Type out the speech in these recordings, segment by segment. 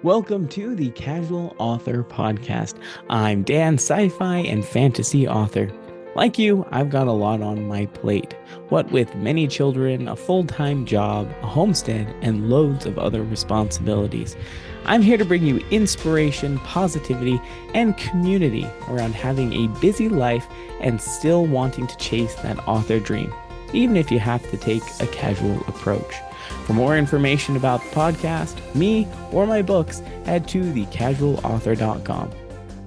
Welcome to the Casual Author Podcast. I'm Dan, sci-fi and fantasy author. Like you, I've got a lot on my plate. What with many children, a full-time job, a homestead, and loads of other responsibilities. I'm here to bring you inspiration, positivity, and community around having a busy life and still wanting to chase that author dream, even if you have to take a casual approach. For more information about the podcast, me, or my books, head to thecasualauthor.com.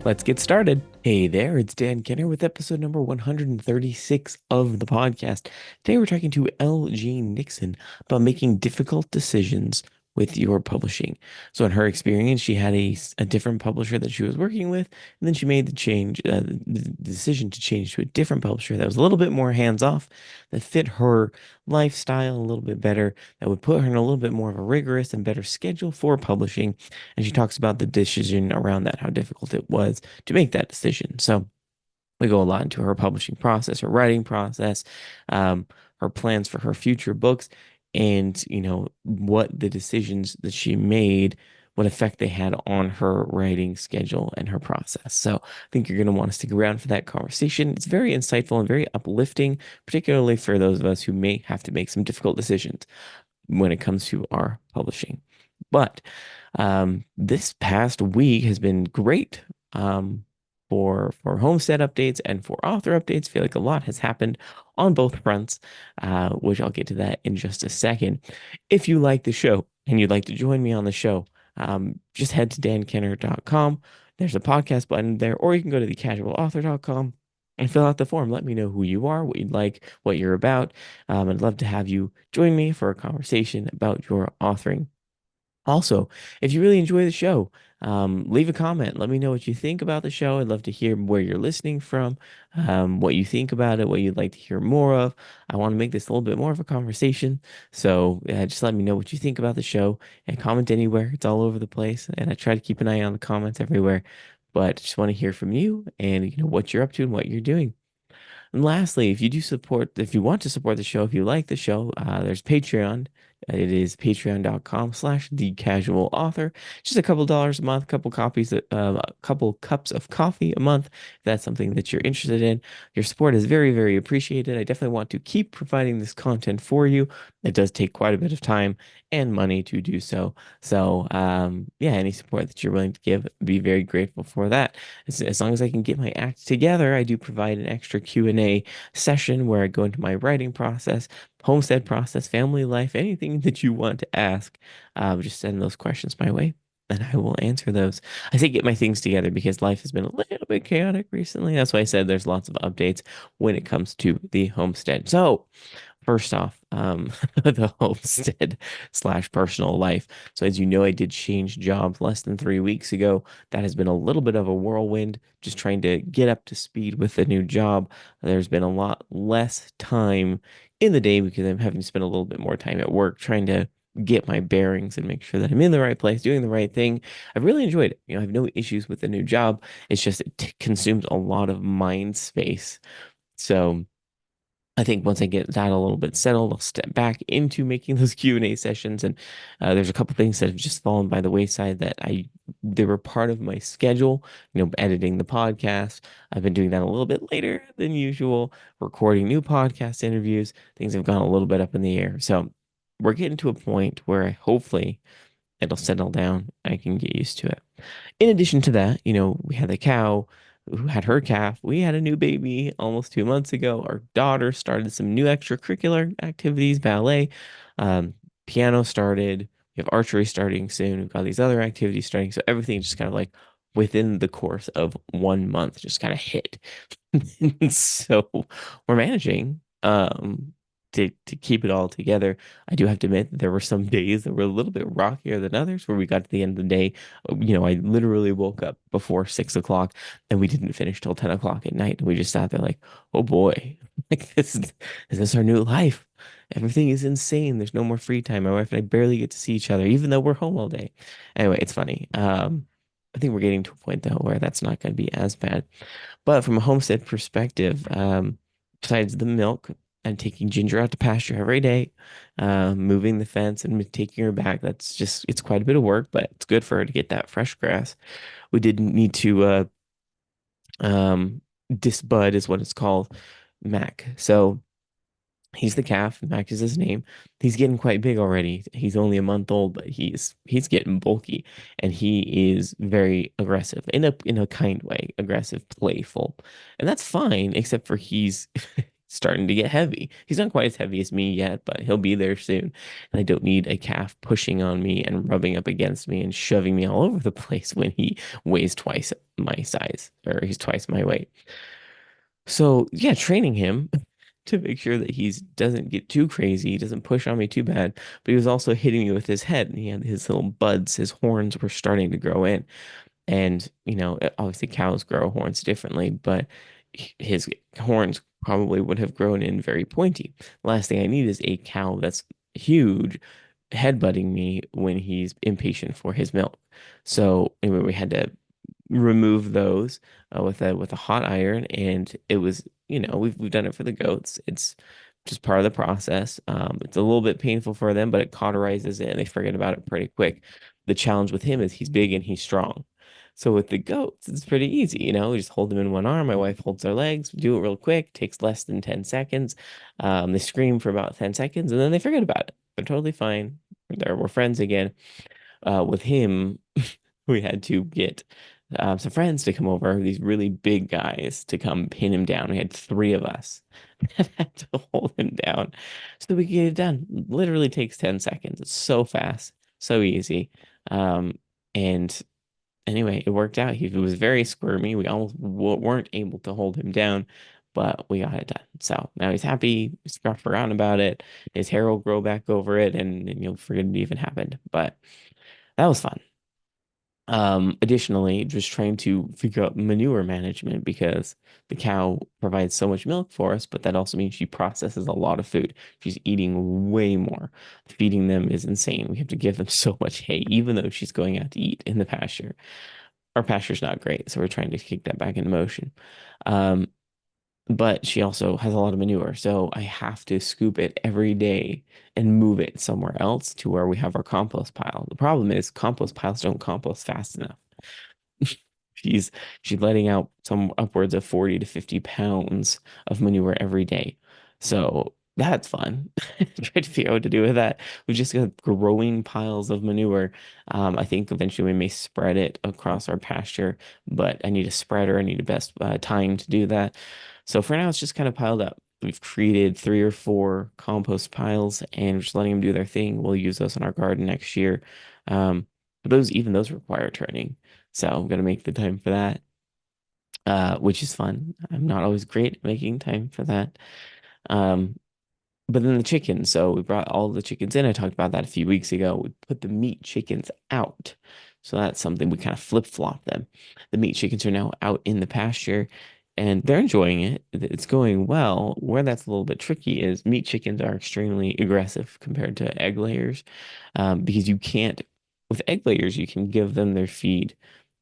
Let's get started. Hey there, it's Dan Kenner with episode number 136 of the podcast. Today we're talking to L.G. Nixon about making difficult decisions with your publishing. So in her experience, she had a different publisher that she was working with, and then she made the decision to change to a different publisher that was a little bit more hands-off, that fit her lifestyle a little bit better, that would put her in a little bit more of a rigorous and better schedule for publishing. And she talks about the decision around that, how difficult it was to make that decision. So we go a lot into her publishing process, her writing process, her plans for her future books, and what the decisions that she made, what effect they had on her writing schedule and her process. So I think you're going to want to stick around for that conversation. It's very insightful and very uplifting, particularly for those of us who may have to make some difficult decisions when it comes to our publishing. But this past week has been great. For homestead updates and for author updates. I feel like a lot has happened on both fronts, which I'll get to that in just a second. If you like the show and you'd like to join me on the show, just head to dankenner.com. There's a podcast button there, or you can go to thecasualauthor.com and fill out the form. Let me know who you are, what you'd like, what you're about. I'd love to have you join me for a conversation about your authoring. Also, if you really enjoy the show, leave a comment. Let me know what you think about the show. I'd love to hear where you're listening from, what you think about it, what you'd like to hear more of. I want to make this a little bit more of a conversation. So just let me know what you think about the show and comment anywhere. It's all over the place. And I try to keep an eye on the comments everywhere. But just want to hear from you and what you're up to and what you're doing. And lastly, if you want to support the show, if you like the show, there's Patreon. It is patreon.com/thecasualauthor. Just a couple dollars a month, a couple cups of coffee a month. If that's something that you're interested in, your support is very, very appreciated. I definitely want to keep providing this content for you. It does take quite a bit of time and money to do so. So, yeah, any support that you're willing to give, be very grateful for that. As long as I can get my act together, I do provide an extra Q&A session where I go into my writing process, homestead process, family life, anything that you want to ask. Just send those questions my way and I will answer those. I say get my things together because life has been a little bit chaotic recently. That's why I said there's lots of updates when it comes to the homestead. So, first off, the homestead slash personal life. So, as you know, I did change jobs less than 3 weeks ago. That has been a little bit of a whirlwind, just trying to get up to speed with the new job. There's been a lot less time in the day because I'm having to spend a little bit more time at work trying to get my bearings and make sure that I'm in the right place, doing the right thing. I've really enjoyed it. I have no issues with the new job. It's just it consumes a lot of mind space. So, I think once I get that a little bit settled, I'll step back into making those Q&A sessions. And there's a couple things that have just fallen by the wayside that they were part of my schedule, editing the podcast. I've been doing that a little bit later than usual, recording new podcast interviews. Things have gone a little bit up in the air. So we're getting to a point where hopefully it'll settle down. I can get used to it. In addition to that, we had the cow who had her calf. We had a new baby almost 2 months ago. Our daughter started some new extracurricular activities, ballet, um, piano started. We have archery starting soon. We've got these other activities starting. So everything just kind of like within the course of 1 month just kind of hit. So we're managing. To keep it all together. I do have to admit that there were some days that were a little bit rockier than others where we got to the end of the day. I literally woke up before 6 o'clock and we didn't finish till 10 o'clock at night. And we just sat there like, oh boy, like is this our new life? Everything is insane. There's no more free time. My wife and I barely get to see each other, even though we're home all day. Anyway, it's funny. I think we're getting to a point though where that's not going to be as bad. But from a homestead perspective, besides the milk, I'm taking Ginger out to pasture every day, moving the fence and taking her back. That's just, it's quite a bit of work, but it's good for her to get that fresh grass. We didn't need to um, disbud is what it's called, Mac. So he's the calf. Mac is his name. He's getting quite big already. He's only a month old, but he's getting bulky, and he is very aggressive in a kind way, aggressive, playful, and that's fine. Except for he's starting to get heavy. He's not quite as heavy as me yet, but he'll be there soon. And I don't need a calf pushing on me and rubbing up against me and shoving me all over the place when he weighs twice my size, or he's twice my weight. So yeah, training him to make sure that he doesn't get too crazy, he doesn't push on me too bad. But he was also hitting me with his head, and he had his little buds, his horns were starting to grow in. And, obviously cows grow horns differently, but his horns probably would have grown in very pointy. The last thing I need is a cow that's huge headbutting me when he's impatient for his milk. So anyway, we had to remove those with a hot iron, and it was, we've done it for the goats. It's just part of the process. It's a little bit painful for them, but it cauterizes it and they forget about it pretty quick. The challenge with him is he's big and he's strong. So with the goats, it's pretty easy, we just hold them in one arm. My wife holds their legs, do it real quick, takes less than 10 seconds. They scream for about 10 seconds and then they forget about it. They're totally fine. We're friends again. With him, we had to get some friends to come over, these really big guys to come pin him down. We had three of us that had to hold him down so that we could get it done. Literally takes 10 seconds. It's so fast, so easy. And anyway, it worked out. He was very squirmy. We almost weren't able to hold him down, but we got it done. So now he's happy. He's forgotten about it. His hair will grow back over it, and you'll forget it even happened. But that was fun. Additionally, just trying to figure out manure management because the cow provides so much milk for us, but that also means she processes a lot of food. She's eating way more. Feeding them is insane. We have to give them so much hay, even though she's going out to eat in the pasture. Our pasture's not great, so we're trying to kick that back into motion. Um, but she also has a lot of manure, so I have to scoop it every day and move it somewhere else to where we have our compost pile. The problem is compost piles don't compost fast enough. She's she's letting out some upwards of 40 to 50 pounds of manure every day. So that's fun. Try to figure out what to do with that. We've just got growing piles of manure. I think eventually we may spread it across our pasture, but I need a spreader. I need a best time to do that. So for now, it's just kind of piled up. We've created three or four compost piles and we're just letting them do their thing. We'll use those in our garden next year. But even those require turning. So I'm gonna make the time for that, which is fun. I'm not always great at making time for that. Um, but then the chickens. So we brought all the chickens in. I talked about that a few weeks ago. We put the meat chickens out. So that's something we kind of flip-flop them. The meat chickens are now out in the pasture and they're enjoying it. It's going well. Where that's a little bit tricky is meat chickens are extremely aggressive compared to egg layers, because you can't, with egg layers, you can give them their feed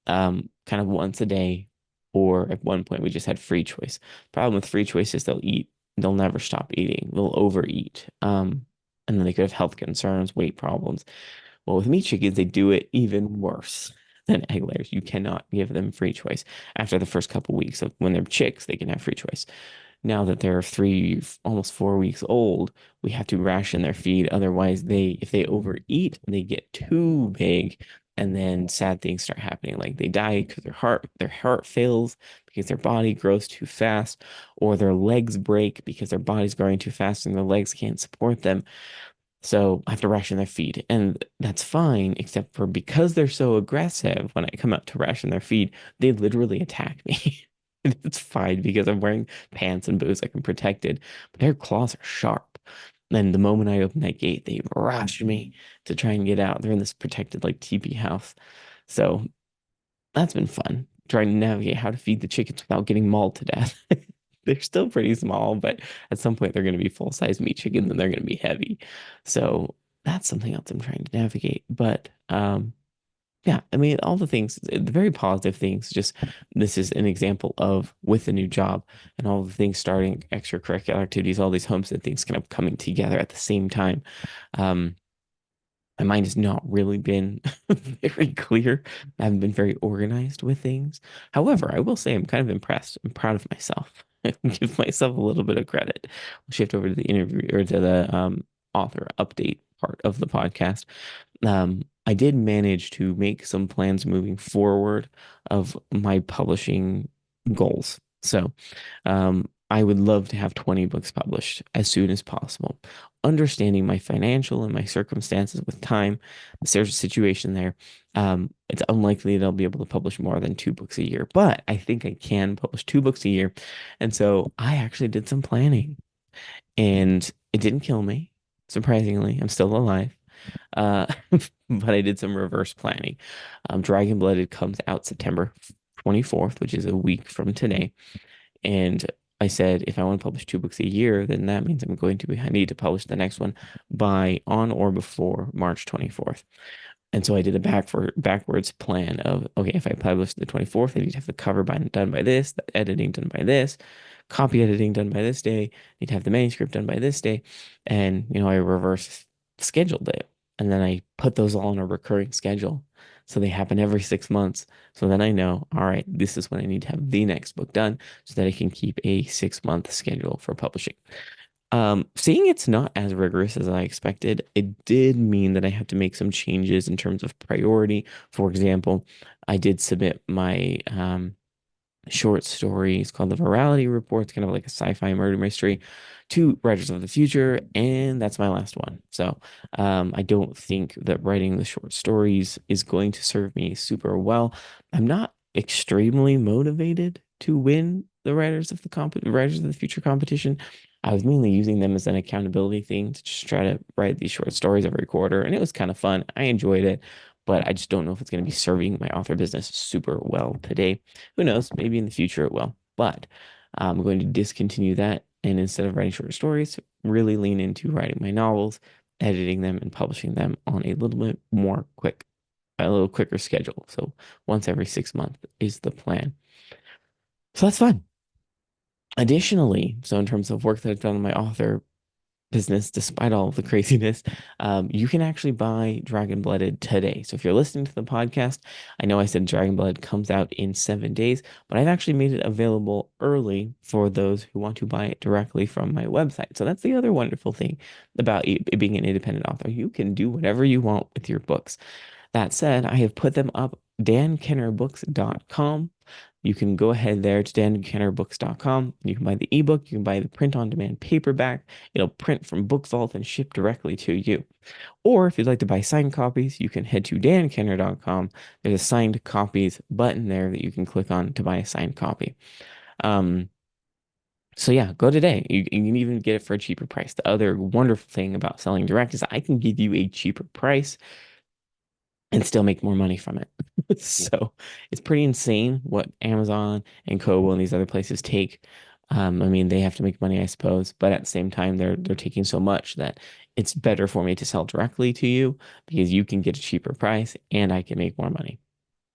kind of once a day, or at one point we just had free choice. Problem with free choice is they'll never stop eating. They'll overeat. And then they could have health concerns, weight problems. Well, with meat chickens, they do it even worse than egg layers. You cannot give them free choice. After the first couple weeks of when they're chicks, they can have free choice. Now that they're almost 4 weeks old, we have to ration their feed. Otherwise, if they overeat, they get too big, and then sad things start happening. Like they die because their heart fails because their body grows too fast, or their legs break because their body's growing too fast and their legs can't support them. So I have to ration their feed, and that's fine, except for because they're so aggressive, when I come out to ration their feed, they literally attack me. And it's fine because I'm wearing pants and boots, like I'm protected, but their claws are sharp. And the moment I open that gate, they rush me to try and get out. They're in this protected like teepee house. So that's been fun, trying to navigate how to feed the chickens without getting mauled to death. They're still pretty small, but at some point they're going to be full-size meat chickens and they're going to be heavy. So that's something else I'm trying to navigate. But Yeah, I mean, all the things, the very positive things, just this is an example of with a new job and all the things starting extracurricular activities, all these homestead things kind of coming together at the same time. Um, my mind has not really been very clear. I haven't been very organized with things. However, I will say I'm kind of impressed. I'm proud of myself. Give myself a little bit of credit. We'll shift over to the interview or to the author update part of the podcast. I did manage to make some plans moving forward of my publishing goals. So, I would love to have 20 books published as soon as possible. Understanding my financial and my circumstances with time, there's a situation there. It's unlikely that I'll be able to publish more than 2 books a year, but I think I can publish 2 books a year. And so I actually did some planning and it didn't kill me. Surprisingly, I'm still alive. Uh, but I did some reverse planning. Dragon Blooded comes out September 24th, which is a week from today. And I said, if I want to publish 2 books a year, then that means I need to publish the next one by on or before March 24th. And so I did a backwards plan of, okay, if I publish the 24th, I need to have the cover done by this, the editing done by this, copy editing done by this day, need to have the manuscript done by this day. And, I reverse scheduled it. And then I put those all on a recurring schedule. So they happen every 6 months. So then I know, all right, this is when I need to have the next book done so that I can keep a 6 month schedule for publishing. Seeing it's not as rigorous as I expected, it did mean that I had to make some changes in terms of priority. For example, I did submit my short story. It's called The Virality Report. It's kind of like a sci-fi murder mystery to Writers of the Future, and that's my last one. So I don't think that writing the short stories is going to serve me super well. I'm not extremely motivated to win the Writers of the Future competition. I was mainly using them as an accountability thing to just try to write these short stories every quarter, and it was kind of fun. I enjoyed it, but I just don't know if it's going to be serving my author business super well today. Who knows? Maybe in the future it will. But I'm going to discontinue that. And instead of writing short stories, really lean into writing my novels, editing them, and publishing them on a little quicker schedule. So once every 6 months is the plan. So that's fun. Additionally, so in terms of work that I've done on my author business, despite all of the craziness, you can actually buy Dragon Blooded today. So if you're listening to the podcast, I know I said Dragon Blood comes out in 7 days, but I've actually made it available early for those who want to buy it directly from my website. So that's the other wonderful thing about it being an independent author. You can do whatever you want with your books. That said, I have put them up dankennerbooks.com. You can go ahead there to dankennerbooks.com. You can buy the ebook, you can buy the print on demand paperback. It'll print from Book Vault and ship directly to you. Or if you'd like to buy signed copies, you can head to dankenner.com. There's a signed copies button there that you can click on to buy a signed copy. Um, so yeah, go today. You can even get it for a cheaper price. The other wonderful thing about selling direct is I can give you a cheaper price and still make more money from it. So it's pretty insane what Amazon and Kobo and these other places take. I mean, they have to make money, I suppose, but at the same time, they're taking so much that it's better for me to sell directly to you because you can get a cheaper price and I can make more money.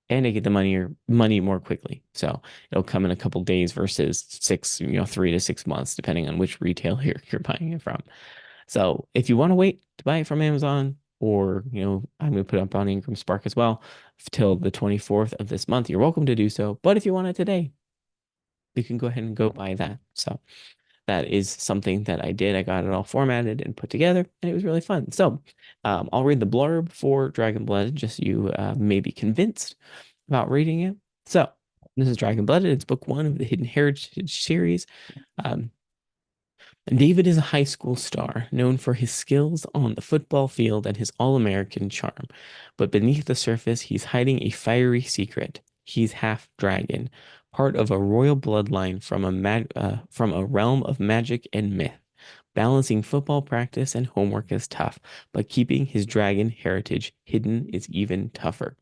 And I get the money more quickly. So it'll come in a couple days versus 3 to 6 months, depending on which retailer you're buying it from. So if you want to wait to buy it from Amazon, or I'm going to put it up on Ingram Spark as well till the 24th of this month, you're welcome to do so. But if you want it today, you can go ahead and go buy that. So that is something that I did. I got it all formatted and put together, and it was really fun. So I'll read the blurb for Dragon Blood, just so you may be convinced about reading it. So this is Dragon Blooded. It's book 1 of the Hidden Heritage series. David is a high school star, known for his skills on the football field and his all-American charm. But beneath the surface, he's hiding a fiery secret. He's half dragon, part of a royal bloodline from a realm of magic and myth. Balancing football practice and homework is tough, but keeping his dragon heritage hidden is even tougher.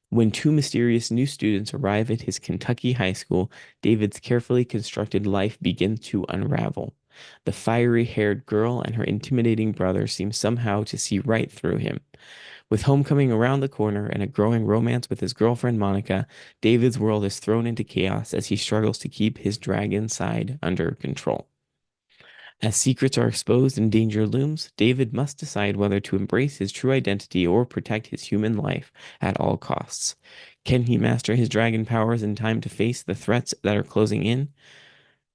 When 2 mysterious new students arrive at his Kentucky high school, David's carefully constructed life begins to unravel. The fiery-haired girl and her intimidating brother seem somehow to see right through him. With homecoming around the corner and a growing romance with his girlfriend Monica, David's world is thrown into chaos as he struggles to keep his dragon side under control. As secrets are exposed and danger looms, David must decide whether to embrace his true identity or protect his human life at all costs. Can he master his dragon powers in time to face the threats that are closing in?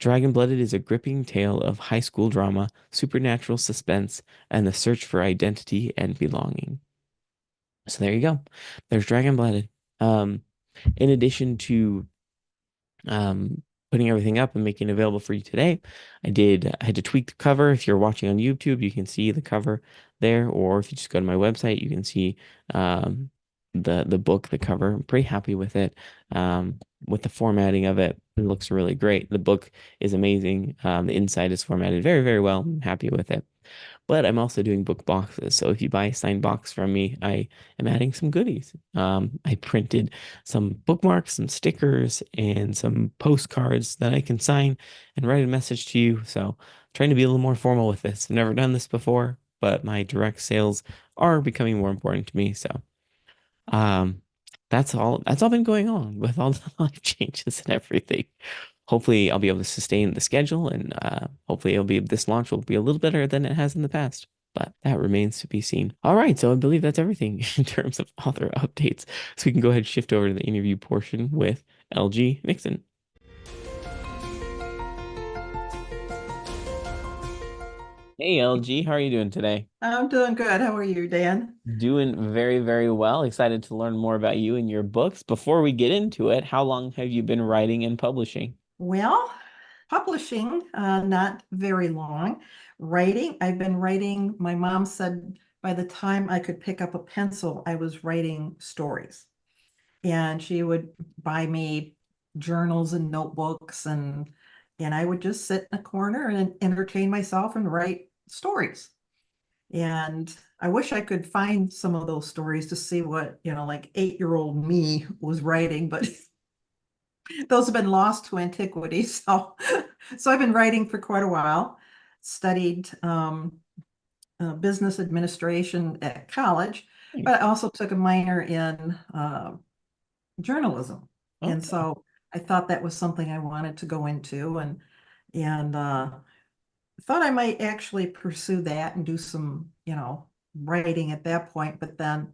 Dragon Blooded is a gripping tale of high school drama, supernatural suspense, and the search for identity and belonging. So there you go. There's Dragon Blooded. Um, in addition to um, putting everything up and making it available for you today. I had to tweak the cover. If you're watching on YouTube, you can see the cover there, or if you just go to my website, you can see um, the book, the cover. I'm pretty happy with it. With the formatting of it, it looks really great. The book is amazing. The inside is formatted very, very well. I'm happy with it. But I'm also doing book boxes. So if you buy a signed box from me, I am adding some goodies. I printed some bookmarks, some stickers, and some postcards that I can sign and write a message to you. So trying to be a little more formal with this. I've never done this before, but my direct sales are becoming more important to me. So um, that's all been going on with all the life changes and everything. Hopefully I'll be able to sustain the schedule and hopefully it'll be this launch will be a little better than it has in the past. But that remains to be seen. All right, so I believe that's everything in terms of author updates. So we can go ahead and shift over to the interview portion with LG Nixon. Hey LG, how are you doing today? I'm doing good. How are you, Dan? Doing very, very well. Excited to learn more about you and your books. Before we get into it, how long have you been writing and publishing? Well, publishing, not very long. Writing, I've been writing. My mom said by the time I could pick up a pencil, I was writing stories. And she would buy me journals and notebooks and I would just sit in a corner and entertain myself and write stories. And I wish I could find some of those stories to see what, like 8-year-old me was writing, but those have been lost to antiquity. So I've been writing for quite a while, studied business administration at college, but I Nice. also took a minor in journalism. And Okay. so I thought that was something I wanted to go into and thought I might actually pursue that and do some, writing at that point. But then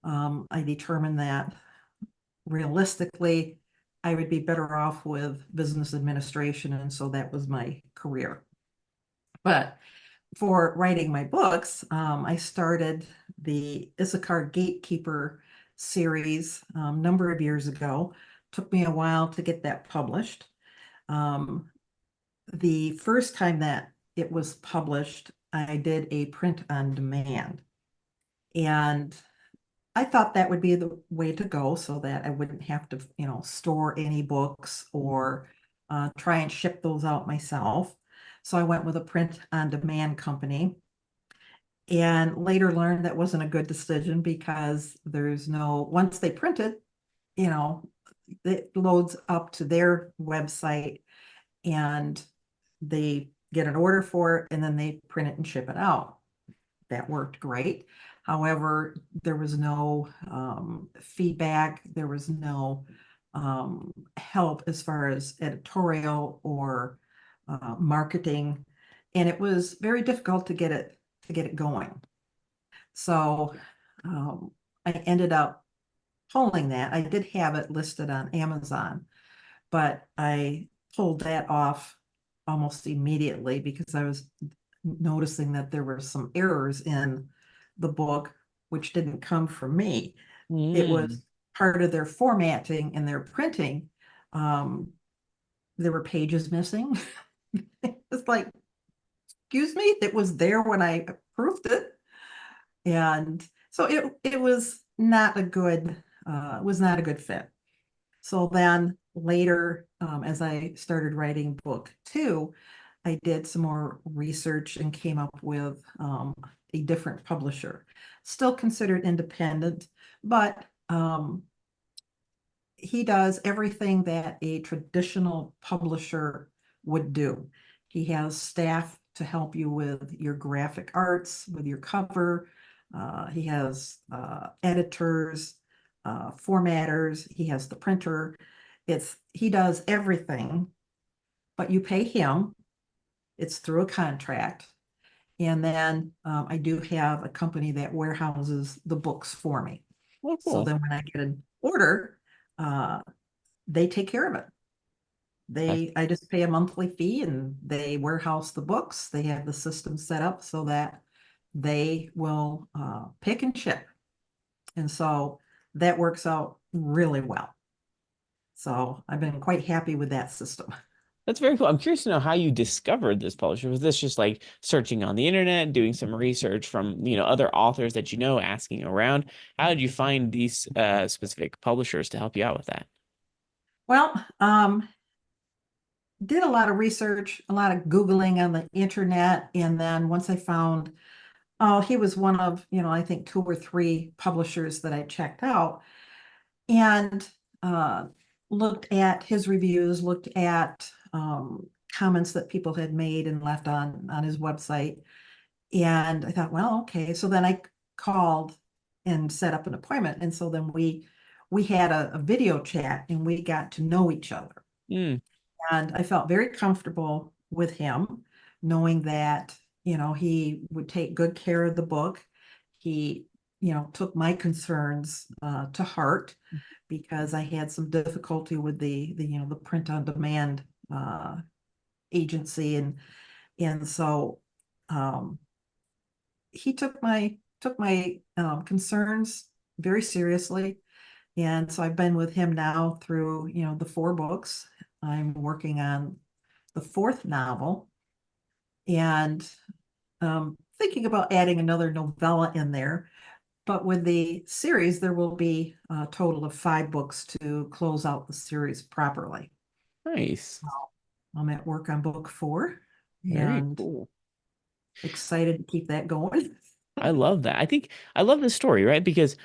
I determined that realistically, I would be better off with business administration. And so that was my career. But for writing my books, I started the Issachar Gatekeeper series a number of years ago. Took me a while to get that published. Um, the first time that it was published, I did a print on demand. And I thought that would be the way to go so that I wouldn't have to, store any books or try and ship those out myself. So I went with a print on demand company and later learned that wasn't a good decision because once they print it, you know, it loads up to their website and they get an order for it and then they print it and ship it out. That worked great. However, there was no feedback, there was no help as far as editorial or marketing, and it was very difficult to get it going. So I ended up pulling that. I did have it listed on Amazon, but I pulled that off almost immediately because I was noticing that there were some errors in the book, which didn't come from me. It Mm. was part of their formatting and their printing. Um, there were pages missing. It's like, excuse me, it was there when I approved it. And so it was not a good fit. So then later, as I started writing book two, I did some more research and came up with a different publisher, still considered independent, but he does everything that a traditional publisher would do. He has staff to help you with your graphic arts, with your cover, He has editors, formatters. He has the printer. He does everything, but you pay him. It's through a contract. And then I do have a company that warehouses the books for me. Well, So cool. then when I get an order, uh, they take care of it. That's, I just pay a monthly fee and they warehouse the books. They have the system set up so that they will pick and ship. And so that works out really well. So I've been quite happy with that system. that's very cool. I'm curious to know how you discovered this publisher. Was this just like searching on the internet, doing some research from, other authors that asking around? How did you find these specific publishers to help you out with that? Well, did a lot of research, a lot of Googling on the internet. And then once I found, oh, he was one of, I think two or three publishers that I checked out and looked at his reviews, looked at comments that people had made and left on his website. And I thought, well, okay. So then I called and set up an appointment. And so then we had a video chat and we got to know each other. Mm, And I felt very comfortable with him, knowing that, he would take good care of the book. He, took my concerns to heart because I had some difficulty with the print on demand agency. And so he took my concerns very seriously. And so I've been with him now through, the four books. I'm working on the fourth novel and thinking about adding another novella in there. But with the series, there will be a total of five books to close out the series properly. nice. I'm at work on book four Very and cool. excited to keep that going. I love that. I think I love this story, right? Because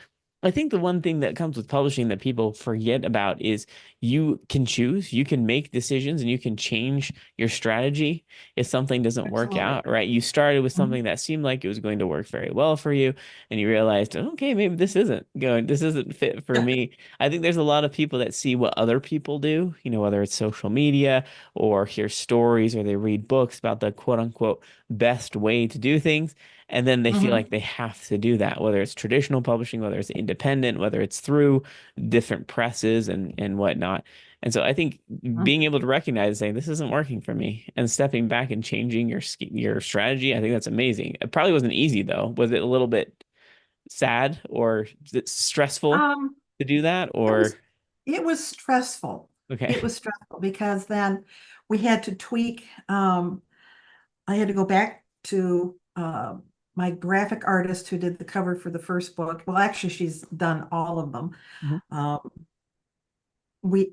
I think the one thing that comes with publishing that people forget about is you can choose, you can make decisions, and you can change your strategy if something doesn't work Absolutely. out, right? You started with Mhm. something that seemed like it was going to work very well for you, and you realized, okay, maybe this isn't fit for Yeah. me. I think there's a lot of people that see what other people do, whether it's social media or hear stories or they read books about the quote unquote best way to do things. And then they feel like Mhm. they have to do that, whether it's traditional publishing, whether it's independent, whether it's through different presses and whatnot. And so I think Mhm. being able to recognize saying this isn't working for me and stepping back and changing your strategy, I think that's amazing. It probably wasn't easy though. Was it a little bit sad or is it stressful Um, to do that it or was it was stressful. okay. It was stressful because then we had to tweak. I had to go back to my graphic artist who did the cover for the first book. Well, actually, she's done all of them. Mhm. Um, we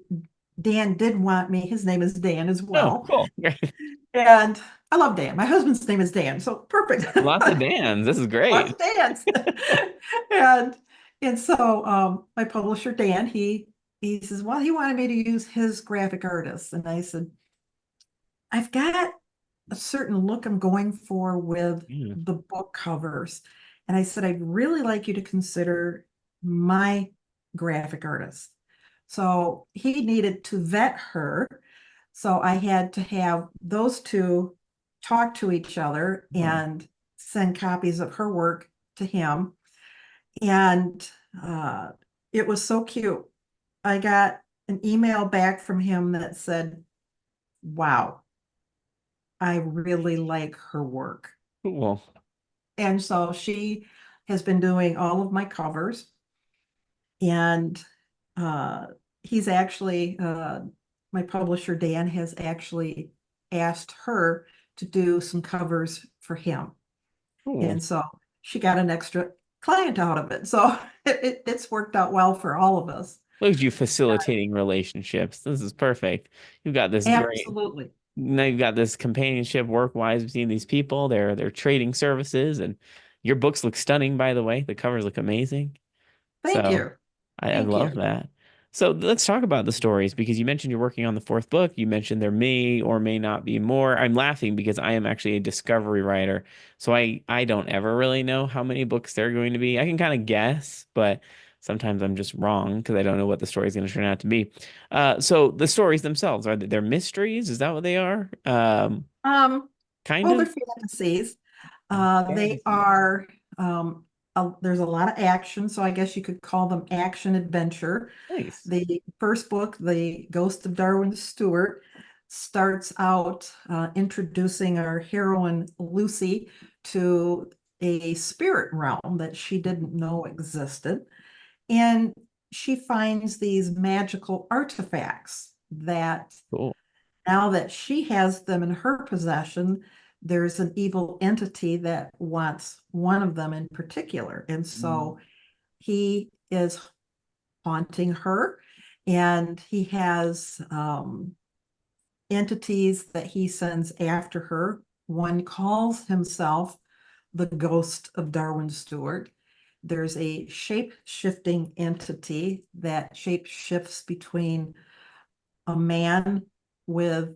Dan did want me. His name is Dan as Oh, well, cool. and I love Dan. My husband's name is Dan, so perfect. Lots of Dans. This is Lots great. of Dans, and so my publisher Dan he says, well, he wanted me to use his graphic artist, and I said, I've got a certain look I'm going for with Yeah. the book covers. And I said, I'd really like you to consider my graphic artist. So he needed to vet her. So I had to have those two talk to each other Oh, and send copies of her work to him. And uh, it was so cute. I got an email back from him that said, wow, I really like her work. cool. And so she has been doing all of my covers. And uh, he's actually, my publisher, Dan, has actually asked her to do some covers for him. Cool. And so she got an extra client out of it. So it's worked out well for all of us. Look at you facilitating relationships. This is perfect. You've got this great Absolutely. now you've got this companionship work-wise between these people. They're trading services and your books look stunning, by the way. The covers look amazing. Thank So you. I Thank love you. that. So let's talk about the stories because you mentioned you're working on the fourth book. You mentioned there may or may not be more. I'm laughing because I am actually a discovery writer. So I don't ever really know how many books there are going to be. I can kind of guess, but sometimes I'm just wrong because I don't know what the story is going to turn out to be. So the stories themselves, they're mysteries? Is that what they are? Um, Kind oh, they're of fantasies. They fantasy. are, there's a lot of action, so I guess you could call them action adventure. Nice. The first book, The Ghost of Darwin Stewart, starts out introducing our heroine Lucy to a spirit realm that she didn't know existed. And she finds these magical artifacts that Cool. now that she has them in her possession, there's an evil entity that wants one of them in particular. And Mm. so he is haunting her, and he has entities that he sends after her. One calls himself the Ghost of Darwin Stewart. There's a shape shifting entity that shape shifts between a man with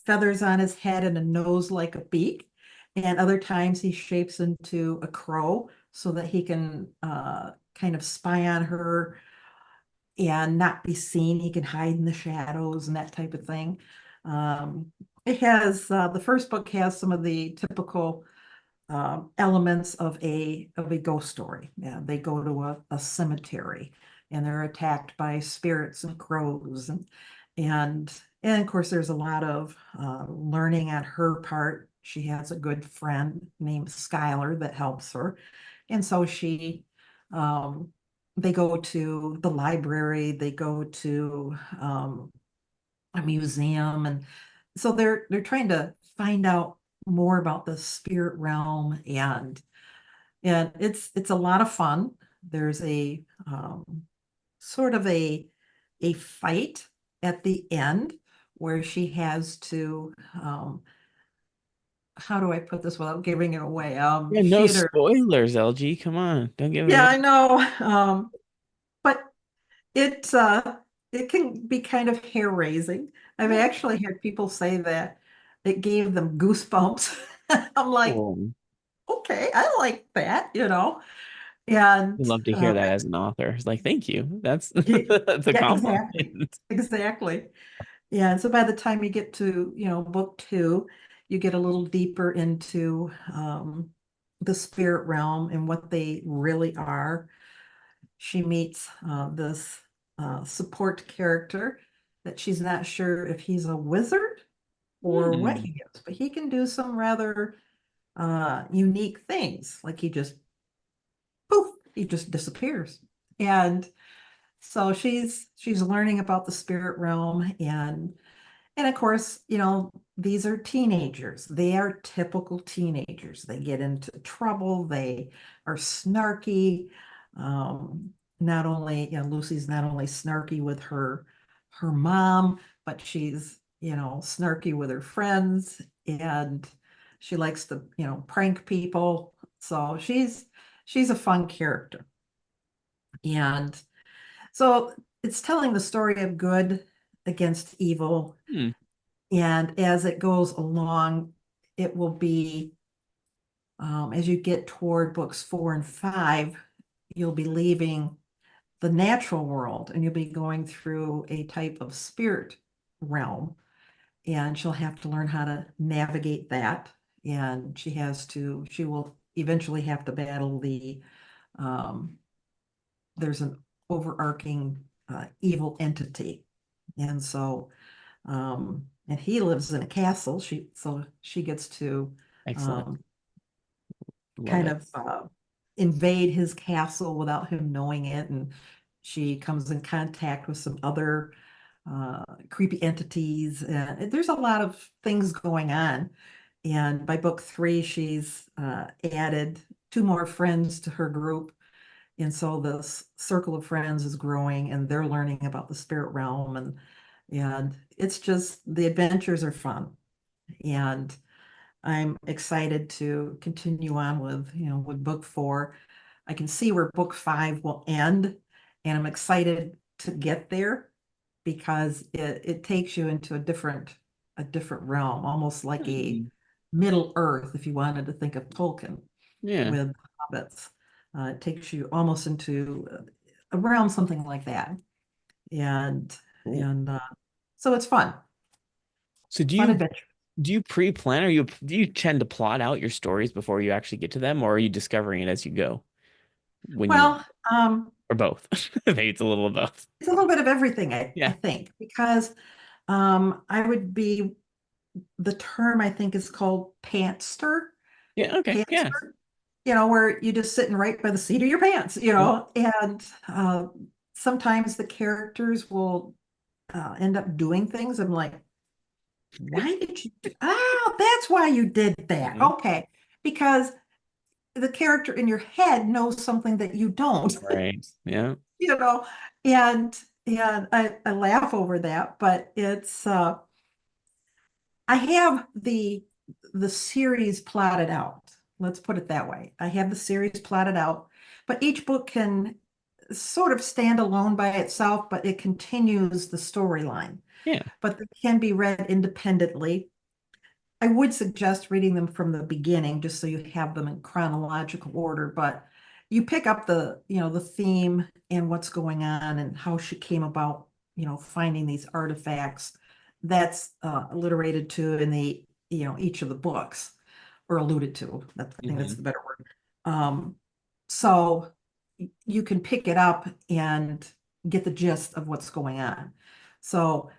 feathers on his head and a nose like a beak. And other times he shapes into a crow so that he can kind of spy on her and not be seen. He can hide in the shadows and that type of thing. Um, it has the first book has some of the typical elements of a ghost story. Yeah, they go to a cemetery and they're attacked by spirits and crows and and of course there's a lot of learning on her part. She has a good friend named Skylar that helps her, and so she um, they go to the library, they go to a museum, and so they're trying to find out more about the spirit realm, and it's a lot of fun. There's a sort of a fight at the end where she has to how do I put this without giving it away? Yeah, no She had her spoilers, LG. Come on, don't give it yeah, away. I know. But it it can be kind of hair raising. I've actually had people say that it gave them goosebumps. I'm like, Oh, okay, I like that, you know. I'd And love to hear that as an author. It's like, thank you. That's y- that's a yeah, exactly. compliment. Exactly. Yeah, and so by the time you get to, book two, you get a little deeper into the spirit realm and what they really are. She meets this support character that she's not sure if he's a wizard or what Hmm. he is, but he can do some rather unique things. Like he just poof, he just disappears. And so she's learning about the spirit realm, and of course, these are teenagers. They are typical teenagers. They get into trouble. They are snarky. Not only, Lucy's not only snarky with her mom, but she's, snarky with her friends, and she likes to, prank people. So she's a fun character. And so it's telling the story of good against evil, Hmm. and as it goes along, it will be, as you get toward books four and five, you'll be leaving the natural world and you'll be going through a type of spirit realm. And she'll have to learn how to navigate that. And she will eventually have to battle um, there's an overarching evil entity. And so and he lives in a castle. So she gets to Excellent. um, Love kind it. of invade his castle without him knowing it, and she comes in contact with some other creepy entities. And there's a lot of things going on. And by book three, she's added two more friends to her group. And so this circle of friends is growing and they're learning about the spirit realm, and it's just the adventures are fun. And I'm excited to continue on with book four. I can see where book five will end, and I'm excited to get there because it takes you into a different realm, almost like a Hmm. Middle Earth, if you wanted to think of Tolkien Yeah. with hobbits. It takes you almost into a realm, something like that. And Cool. and so it's fun, So fun adventure. do you pre-plan or do you tend to plot out your stories before you actually get to them, or are you discovering it as you go when you Well, or both? Maybe it's a little of both. it's a little bit of everything, I Yeah. think, because I would be the term I think is called pantster. Yeah. Okay. Yeah. Pantser, where you just sitting right by the seat of your pants, Yeah. and sometimes the characters will end up doing things. I'm like, why did you do? Oh, that's why you did that. Mhm. Okay. Because the character in your head knows something that you don't, Right. Yeah. you know, and I laugh over that, but it's I have the series plotted out. Let's put it that way. I have the series plotted out, but each book can sort of stand alone by itself, but it continues the storyline. Yeah. But they can be read independently. I would suggest reading them from the beginning just so you have them in chronological order, but you pick up the theme and what's going on and how she came about, finding these artifacts. That's alliterated to in each of the books or alluded to. I think that's Hmm. the better word. So you can pick it up and get the gist of what's going on. So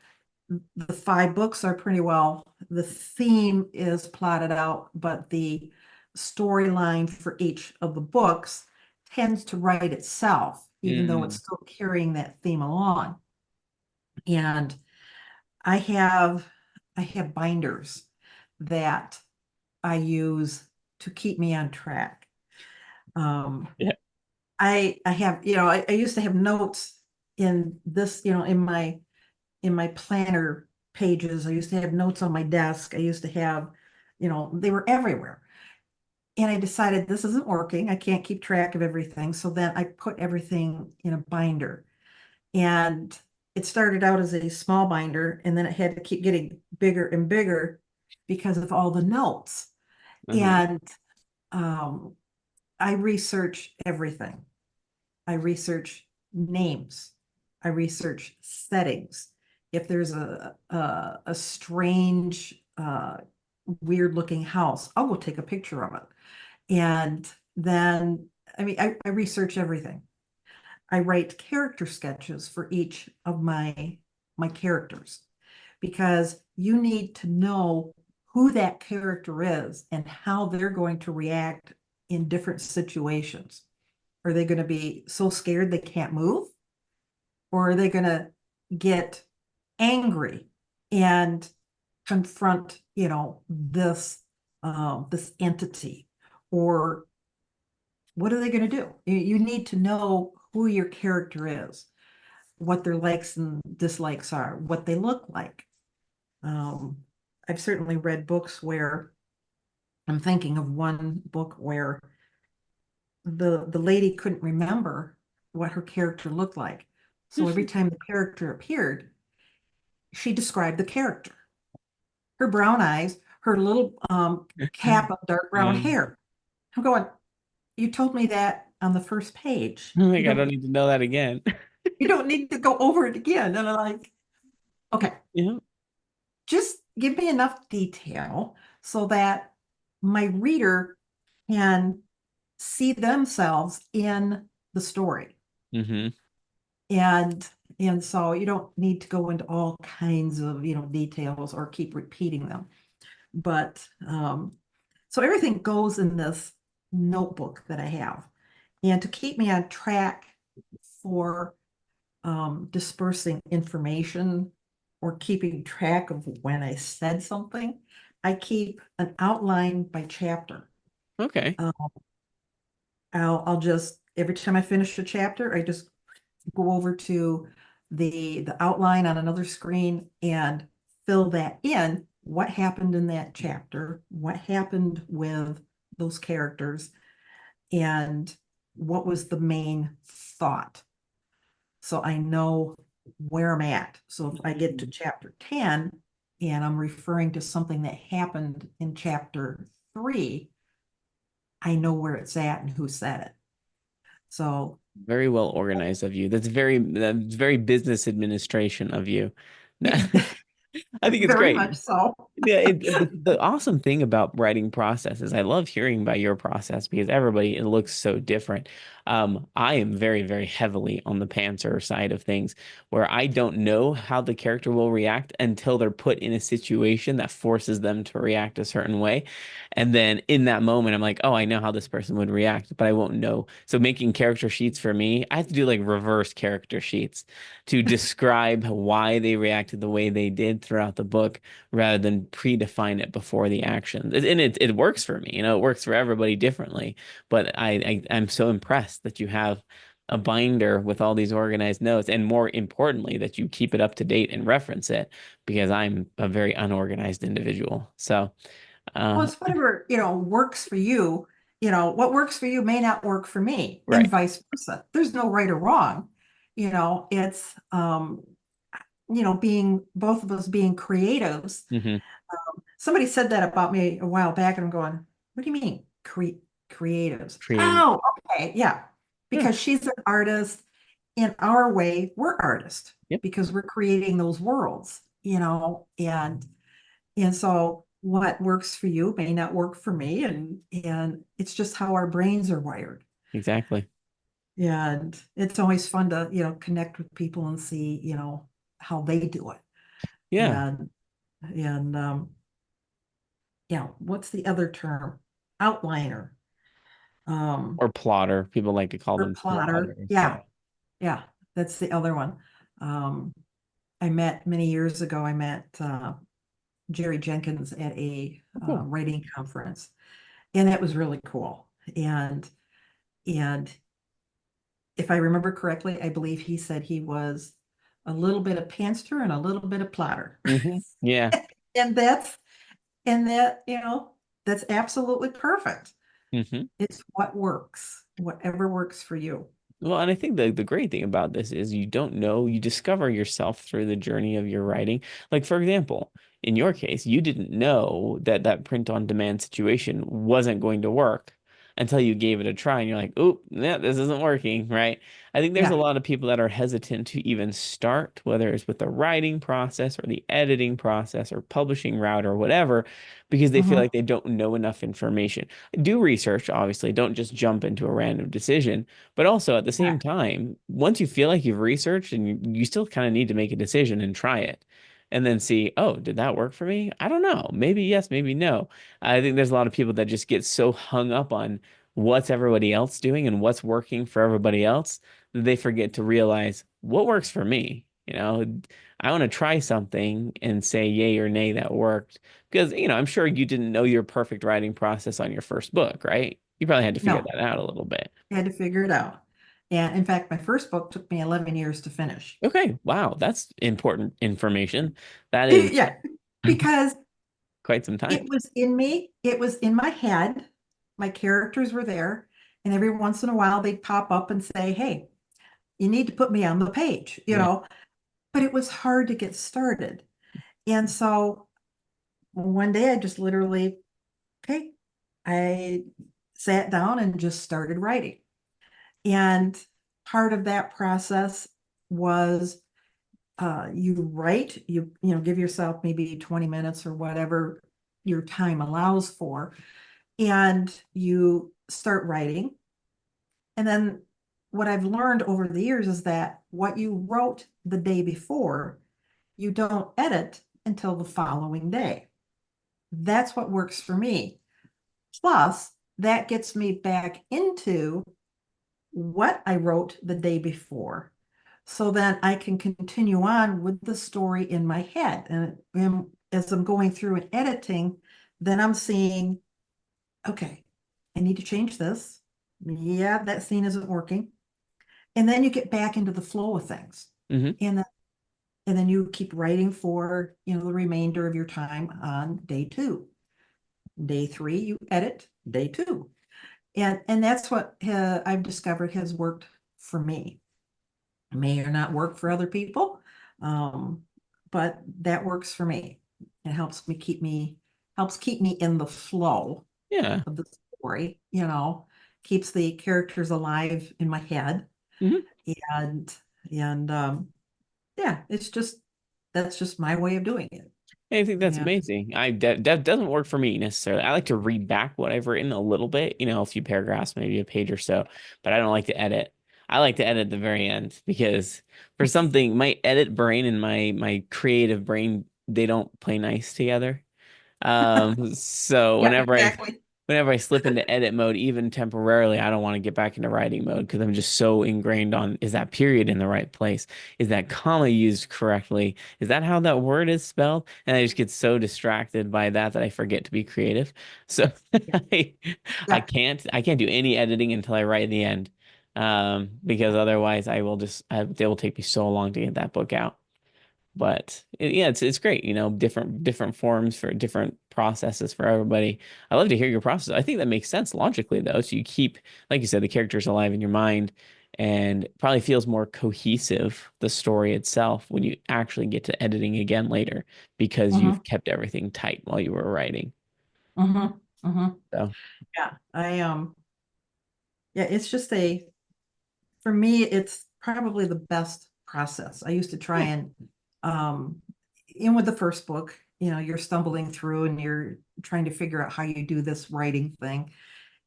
the five books are pretty well, the theme is plotted out, but the storyline for each of the books tends to write itself, even though it's Mm. still carrying that theme along. And I have I have binders that I use to keep me on track. Um, Yeah. I have, I used to have notes in this, in my planner pages. I used to have notes on my desk. I used to have, they were everywhere. And I decided this isn't working. I can't keep track of everything. So then I put everything in a binder. And it started out as a small binder, and then it had to keep getting bigger and bigger because of all the notes. Uh-huh. And um, I research everything. I research names. I research settings. If there's a strange, weird looking house, I will take a picture of it. And then, I mean, I research everything. I write character sketches for each of my characters because you need to know who that character is and how they're going to react in different situations. Are they going to be so scared they can't move? Or are they going to get angry and confront, this entity? Or what are they going to do? You need to know who your character is, what their likes and dislikes are, what they look like. Um, I've certainly read books where I'm thinking of one book where the lady couldn't remember what her character looked like. So every time the character appeared, she described the character. Her brown eyes, her little cap of dark brown Um, hair. I'm going, you told me that on the first page. You like I don't don't need to know that again. you don't need to go over it again. And I'm like, okay, Yeah. just give me enough detail so that my reader can see themselves in the story. Hmm. And and so you don't need to go into all kinds of, details or keep repeating them. But so everything goes in this notebook that I have. And to keep me on track for dispersing information or keeping track of when I said something, I keep an outline by chapter. Okay. Um, I'll just every time I finish a chapter, I just go over to the outline on another screen and fill that in. What happened in that chapter? What happened with those characters? And what was the main thought? so I know where I'm at. So if I get to chapter 10 and I'm referring to something that happened in chapter 3, I know where it's at and who said it. So Very well organized of you. That's very business administration of you. I think it's very great. much so. Yeah, the awesome thing about writing process is I love hearing about your process because everybody it looks so different. I am very, very heavily on the pantser side of things where I don't know how the character will react until they're put in a situation that forces them to react a certain way. And then in that moment, I'm like, oh, I know how this person would react, but I won't know. So making character sheets for me, I have to do like reverse character sheets to describe why they reacted the way they did throughout the book rather than predefine it before the action. And it works for me, it works for everybody differently. But I'm so impressed that you have a binder with all these organized notes, and more importantly, that you keep it up to date and reference it because I'm a very unorganized individual. So, Well, uh, it's whatever, works for you. What works for you may not work for me, and right. vice versa. There's no right or wrong. It's being both of us being creatives. Hmm. Somebody said that about me a while back, and I'm going, what do you mean, creatives? Creative. Oh, okay, yeah. Yeah. Because she's an artist. In our way, we're artists Yep. because we're creating those worlds, and so what works for you may not work for me, and it's just how our brains are wired. Exactly. And it's always fun to, connect with people and see, how they do it. Yeah. And yeah, what's the other term? Outliner, um, Or plotter. People like to call or them plotter. plotters. Yeah. Yeah, yeah, that's the other one. Um, I met many years ago, I met Jerry Jenkins at a Oh, cool. writing conference, and that was really cool. And if I remember correctly, I believe he said he was a little bit of pantser and a little bit of plotter. Yeah. And that, that's absolutely perfect. Hmm. It's what works, whatever works for you. Well, and I think the great thing about this is you don't know, you discover yourself through the journey of your writing. Like, for example, in your case, you didn't know that that print on demand situation wasn't going to work until you gave it a try and you're like, oh, yeah, this isn't working, right? I think there's a Yeah. lot of people that are hesitant to even start, whether it's with the writing process or the editing process or publishing route or whatever, because they feel Mhm. like they don't know enough information. Do research, obviously, don't just jump into a random decision. But also at the same Correct. time, once you feel like you've researched and you still kind of need to make a decision and try it and then see, oh, did that work for me? I don't know. Maybe yes, maybe no. I think there's a lot of people that just get so hung up on what's everybody else doing and what's working for everybody else that they forget to realize what works for me. I want to try something and say yay or nay that worked because, I'm sure you didn't know your perfect writing process on your first book, right? You probably had to figure No, that out a little bit. I had to figure it out. And in fact, my first book took me 11 years to finish. Okay, wow, that's important information. That is Yeah, because quite some time. it was in me, it was in my head. My characters were there, and every once in a while they'd pop up and say, "Hey, you need to put me on the page," Yeah. but it was hard to get started. And so one day I just literally, okay, I sat down and just started writing. And part of that process was you write, give yourself maybe 20 minutes or whatever your time allows for, and you start writing. And then what I've learned over the years is that what you wrote the day before, you don't edit until the following day. That's what works for me. Plus, that gets me back into what I wrote the day before. So then I can continue on with the story in my head. And as I'm going through and editing, then I'm seeing, okay, I need to change this. Yeah, that scene isn't working. And then you get back into the flow of things. Hmm. And then, and then you keep writing for, the remainder of your time on day 2. Day 3, you edit. Day 2. And that's what I've discovered has worked for me. may or not work for other people. Um, but that works for me. It helps keep me in the flow Yeah. of the story, keeps the characters alive in my head. Mhm. And yeah, that's just my way of doing it. I think that's Yeah. amazing. That doesn't work for me necessarily. I like to read back what I've written a little bit, a few paragraphs, maybe a page or so, but I don't like to edit. I like to edit at the very end because for something, my edit brain and my creative brain, they don't play nice together. So Yeah, exactly. whenever I slip into edit mode, even temporarily, I don't want to get back into writing mode because I'm just so ingrained on, is that period in the right place? Is that comma used correctly? Is that how that word is spelled? And I just get so distracted by that that I forget to be creative. So Yeah. I, Yeah. I can't do any editing until I write the end. Because otherwise they will take me so long to get that book out. But yeah, it's great, different forms for different processes for everybody. I love to hear your process. I think that makes sense logically though. So you keep, like you said, the characters alive in your mind and probably feels more cohesive, the story itself, when you actually get to editing again later because hmm you've kept everything tight while you were writing. hmm hmm So Yeah. Yeah, it's just for me, it's probably the best process. I used to try yeah. and, um, in with the first book, you're stumbling through and you're trying to figure out how you do this writing thing.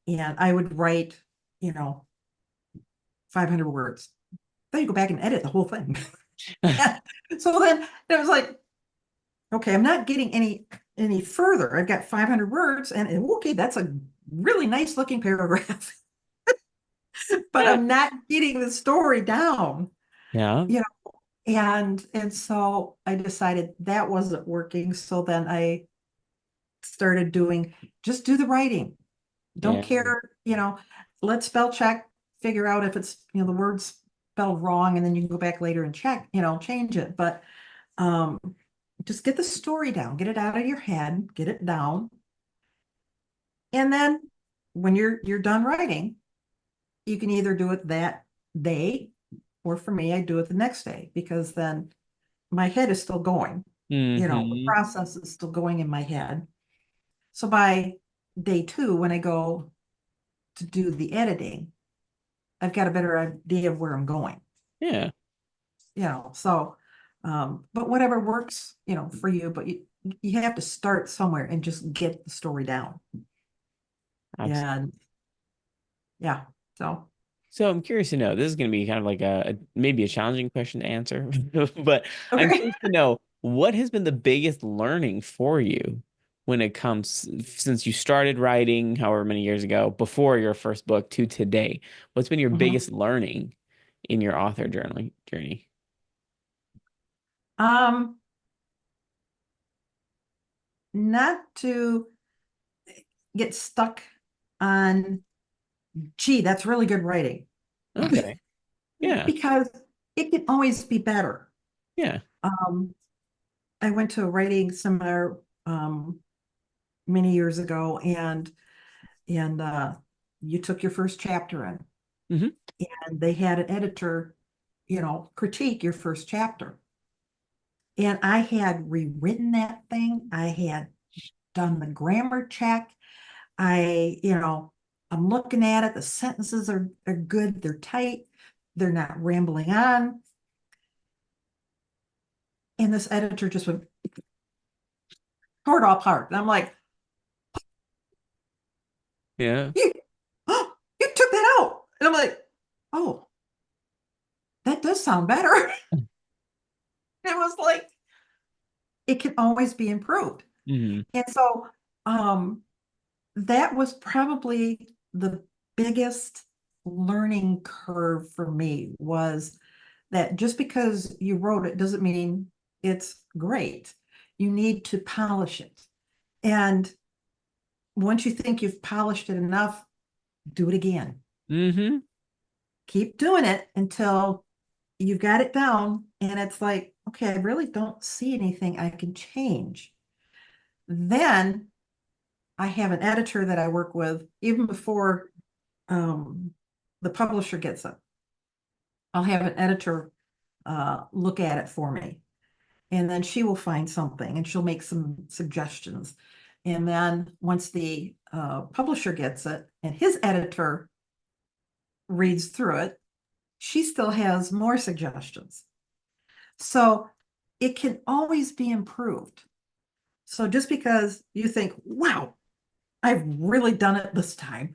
And I would write, you know, 500 words. Then you go back and edit the whole thing. So then it was like, okay, I'm not getting any further. I've got 500 words and okay, that's a really nice looking paragraph, but Yeah. I'm not getting the story down, Yeah. you know, and so I decided that wasn't working. So then I started doing just do the writing. Don't Yeah. care, let's spell check, figure out if it's, the words spelled wrong, and then you can go back later and check, change it. But um just get the story down, get it out of your head, get it down. And then when you're done writing, you can either do it that day, or for me, I do it the next day because then my head is still going. The Hmm. process is still going in my head. So by day two, when I go to do the editing, I've got a better idea of where I'm going. Yeah. So but whatever works, for you, but you have to start somewhere and just get the story down. Absolutely. And yeah, so So I'm curious to know, this is going to be kind of like maybe a challenging question to answer, but I'm okay. curious to know what has been the biggest learning for you when it comes since you started writing however many years ago before your first book to today. What's been your Mhm. biggest learning in your author journey? um Not to get stuck on, gee, that's really good writing. Okay. Yeah. Because it can always be better. Yeah. um I went to a writing seminar many years ago, and you took your first chapter in, Hmm. and they had an editor, critique your first chapter. And I had rewritten that thing. I had done the grammar check. I'm looking at it. The sentences are good. They're tight. They're not rambling on. And this editor just went, tore it all apart. And I'm like, Yeah. you, you took that out. And I'm like, oh, that does sound better. It was like, it can always be improved. Hmm. And so um, that was probably the biggest learning curve for me, was that just because you wrote it doesn't mean it's great. You need to polish it. And once you think you've polished it enough, do it again. Hmm. Keep doing it until you've got it down. And it's like, okay, I really don't see anything I can change. Then I have an editor that I work with even before um, the publisher gets it. I'll have an editor look at it for me. And then she will find something and she'll make some suggestions. And then once the publisher gets it and his editor reads through it, she still has more suggestions. So it can always be improved. So just because you think, wow, I've really done it this time,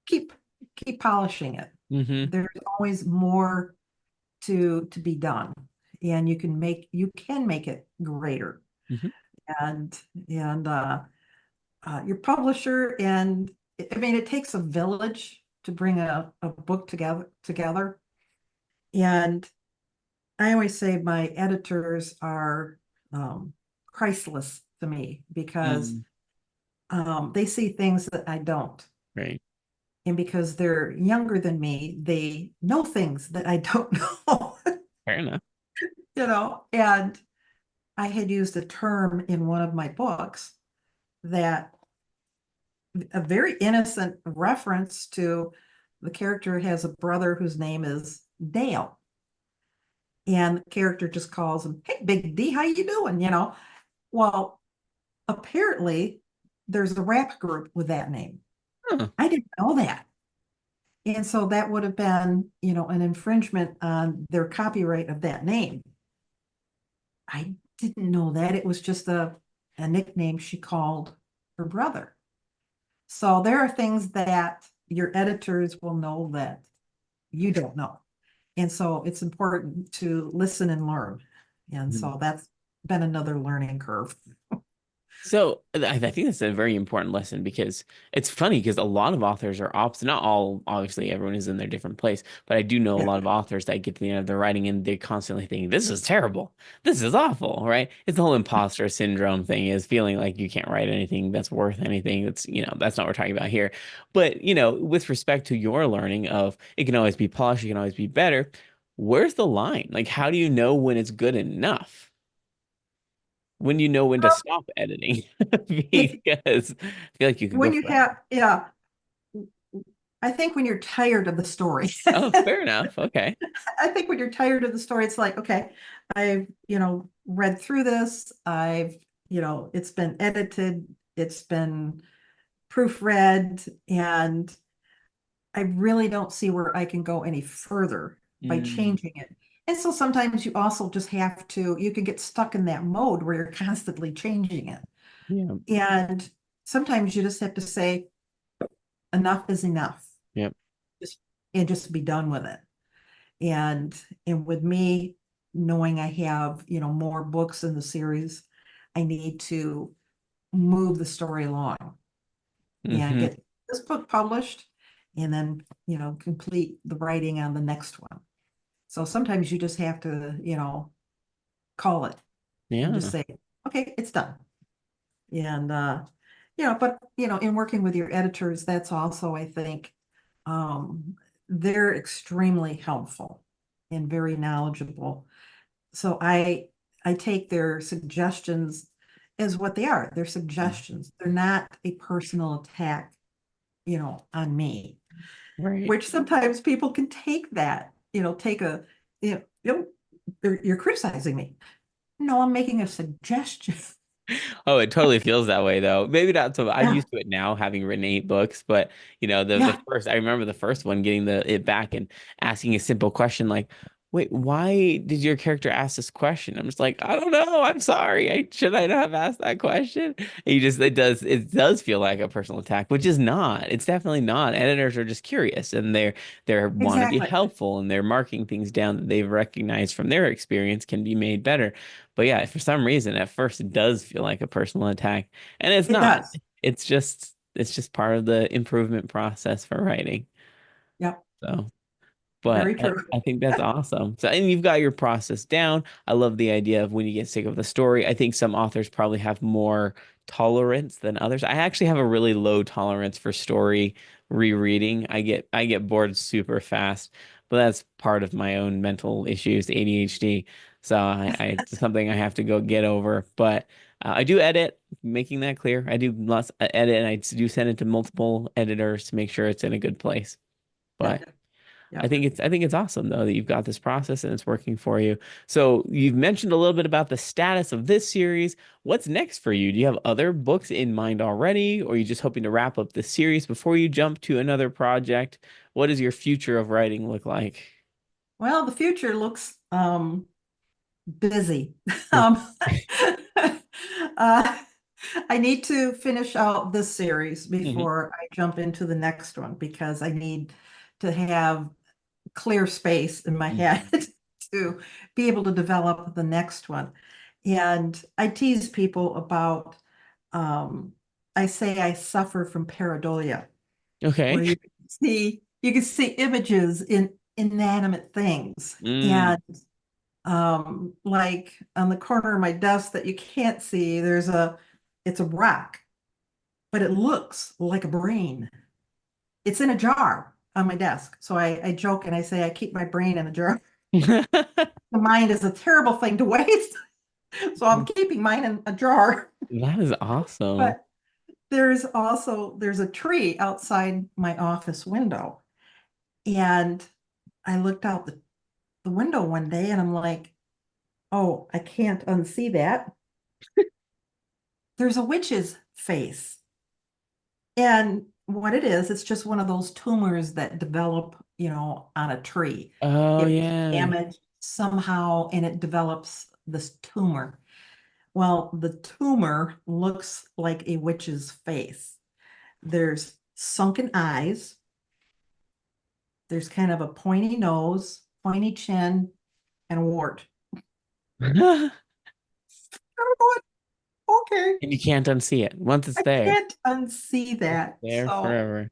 keep keep polishing it. Hmm. There's always more to be done, and you can make it greater. Hmm. And and your publisher, and I mean it takes a village to bring a book together. And I always say my editors are priceless to me because Mm. they see things that I don't. Right. And because they're younger than me, they know things that I don't know, Fair enough. and I had used a term in one of my books that a very innocent reference to the character has a brother whose name is Dale. And the character just calls him, "Hey, Big D, how you doing?" Well, apparently there's a rap group with that name. Huh. I didn't know that. And so that would have been, an infringement on their copyright of that name. I didn't know that. It was just a nickname she called her brother. So there are things that your editors will know that you don't know. And so it's important to listen and learn. And Mhm. so that's been another learning curve. So I think that's a very important lesson because it's funny because a lot of authors are opposite. Not all, obviously, everyone is in their different place, but I do know a Yeah, lot of authors that get to the end of their writing and they constantly think, this is terrible. This is awful, right? It's the whole imposter syndrome thing is feeling like you can't write anything that's worth anything. That's not what we're talking about here. But, with respect to your learning of it can always be polished, it can always be better. Where's the line? Like, how do you know when it's good enough? When you know when to stop editing if because I feel like you could go when you forever. have, yeah, I think when you're tired of the story. Oh, fair enough. Okay. I think when you're tired of the story, it's like, okay, I've, read through this. It's been edited, it's been proofread, and I really don't see where I can go any further by Mm, changing it. And so sometimes you also just you can get stuck in that mode where you're constantly changing it. yeah. And sometimes you just have to say, enough is enough. Yep. Just and just be done with it. And with me knowing I have, more books in the series, I need to move the story along and Hmm. get this book published and then, complete the writing on the next one. So sometimes you just have to, call it and just Yeah. say, okay, it's done. And but in working with your editors, that's also, I think, um, they're extremely helpful and very knowledgeable. So I take their suggestions as what they are. They're suggestions. They're not a personal attack, on me, Right. which sometimes people can take that, take a, you're criticizing me. No, I'm making a suggestion. Oh, it totally feels that way though. Maybe not so. I'm Yeah, used to it now, having written 8 books, but the yeah, first I remember the first one getting it back and asking a simple question like, "Wait, why did your character ask this question?" I'm just like, "I don't know. I'm sorry. Should I not have asked that question?" And it does feel like a personal attack, which is not. It's definitely not. Editors are just curious and they want to be exactly. helpful and they're marking things down that they've recognized from their experience can be made better. But yeah, for some reason, at first it does feel like a personal attack, and it's It not. does. It's just part of the improvement process for writing. Yep, So. But very I, true. I think that's awesome. So, and you've got your process down. I love the idea of when you get sick of the story. I think some authors probably have more tolerance than others. I actually have a really low tolerance for story rereading. I get bored super fast, but that's part of my own mental issues, ADHD. So it's something I have to go get over. But I do edit, making that clear. I do lots edit, and I do send it to multiple editors to make sure it's in a good place. But Yep. I think it's awesome though that you've got this process and it's working for you. So you've mentioned a little bit about the status of this series. What's next for you? Do you have other books in mind already, or are you just hoping to wrap up the series before you jump to another project? What does your future of writing look like? Well, the future looks busy. Um, uh, I need to finish out this series Hmm. before I jump into the next one because I need to have clear space in my head Hmm. to be able to develop the next one. And I tease people about, um, I say I suffer from pareidolia, Okay. where you can see images in inanimate things. Mm. And like on the corner of my desk that you can't see, it's a rock, but it looks like a brain. It's in a jar on my desk. So I joke and I say I keep my brain in a jar. The mind is a terrible thing to waste. So I'm keeping mine in a jar. That is awesome. But there's a tree outside my office window. And I looked out the window one day and I'm like, oh, I can't unsee that. There's a witch's face. And what it is, it's just one of those tumors that develop, on a tree. Oh It was yeah. damaged somehow and it develops this tumor. Well, the tumor looks like a witch's face. There's sunken eyes, there's kind of a pointy nose, pointy chin, and a wart. I don't know what, okay. And you can't unsee it. Once it's I there, can't unsee it's that. there So forever.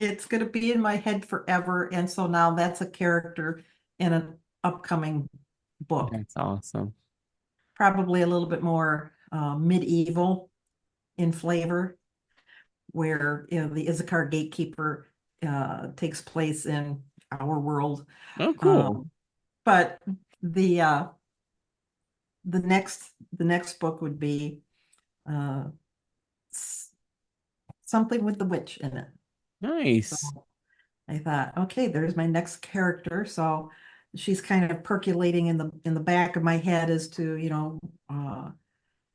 it's going to be in my head forever. And so now that's a character in an upcoming book, That's awesome. probably a little bit more medieval in flavor, where the Issachar gatekeeper takes place in our world. Oh, cool. Um, but the uh, the next book would be uh, something with the witch in it. So Nice. I thought, okay, there's my next character. So she's kind of percolating in the back of my head as to,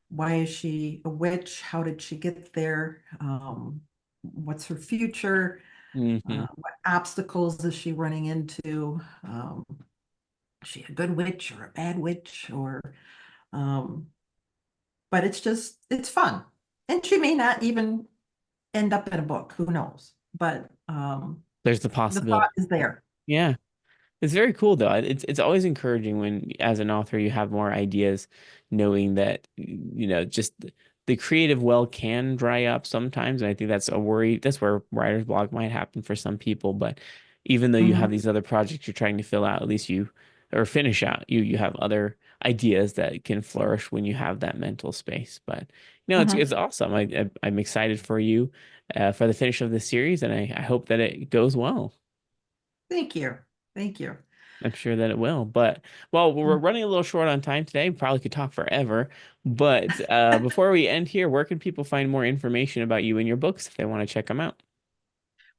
why is she a witch? How did she get there? What's her future? Hmm. What obstacles is she running into? Is she a good witch or a bad witch? Um, but it's fun. And she may not even end up in a book. Who knows? But There's the the thought possibility. is there. Yeah. It's very cool though. It's always encouraging when as an author you have more ideas, knowing that just the creative well can dry up sometimes. And I think that's a worry. That's where writer's block might happen for some people. But even though you have Mhm, these other projects you're trying to fill out, at least you or finish out, you have other ideas that can flourish when you have that mental space. But mhm. it's awesome. I'm excited for you for the finish of this series, and I hope that it goes well. Thank you. Thank you. I'm sure that it will. But well, we're Mm. running a little short on time today. We probably could talk forever. But before we end here, where can people find more information about you and your books if they want to check them out?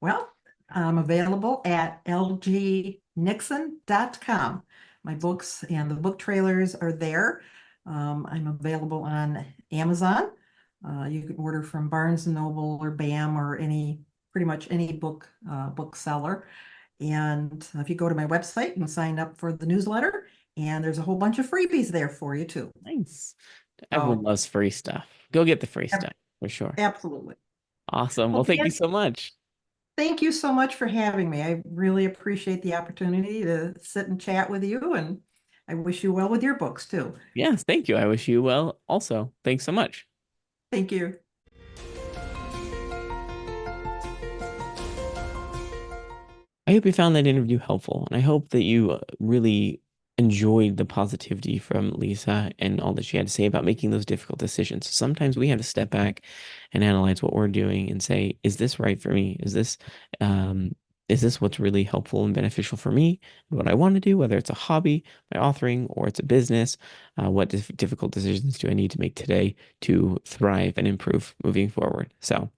Well, I'm available at lgnixon.com. My books and the book trailers are there. I'm available on Amazon. You can order from Barnes& and Noble or BAM or pretty much any bookseller. And if you go to my website, you can sign up for the newsletter, and there's a whole bunch of freebies there for you too. Nice. Everyone So, loves free stuff. Go get the free ab- stuff for sure. absolutely. Awesome. Well, Well, thank you Dan, so much. thank you so much for having me. I really appreciate the opportunity to sit and chat with you, and I wish you well with your books too. Yes, thank you. I wish you well also. Thanks so much. Thank you. I hope you found that interview helpful, and I hope that you really enjoyed the positivity from Lisa and all that she had to say about making those difficult decisions. Sometimes we have to step back and analyze what we're doing and say, is this right for me? Um, is this what's really helpful and beneficial for me? What I want to do, whether it's a hobby, my authoring, or it's a business, what difficult decisions do I need to make today to thrive and improve moving forward? So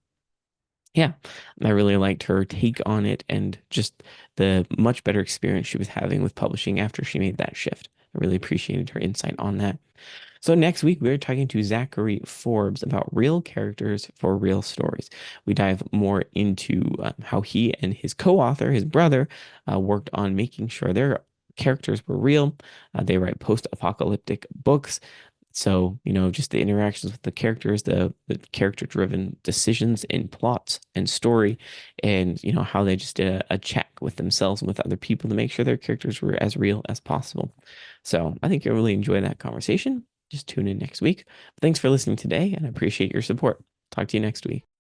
Yeah, I really liked her take on it and just the much better experience she was having with publishing after she made that shift. I really appreciated her insight on that. So next week, we're talking to Zachary Forbes about real characters for real stories. We dive more into how he and his co-author, his brother, worked on making sure their characters were real. They write post-apocalyptic books. So, just the interactions with the characters, the character-driven decisions in plots and story, and, how they just did a check with themselves and with other people to make sure their characters were as real as possible. So I think you'll really enjoy that conversation. Just tune in next week. Thanks for listening today, and I appreciate your support. Talk to you next week.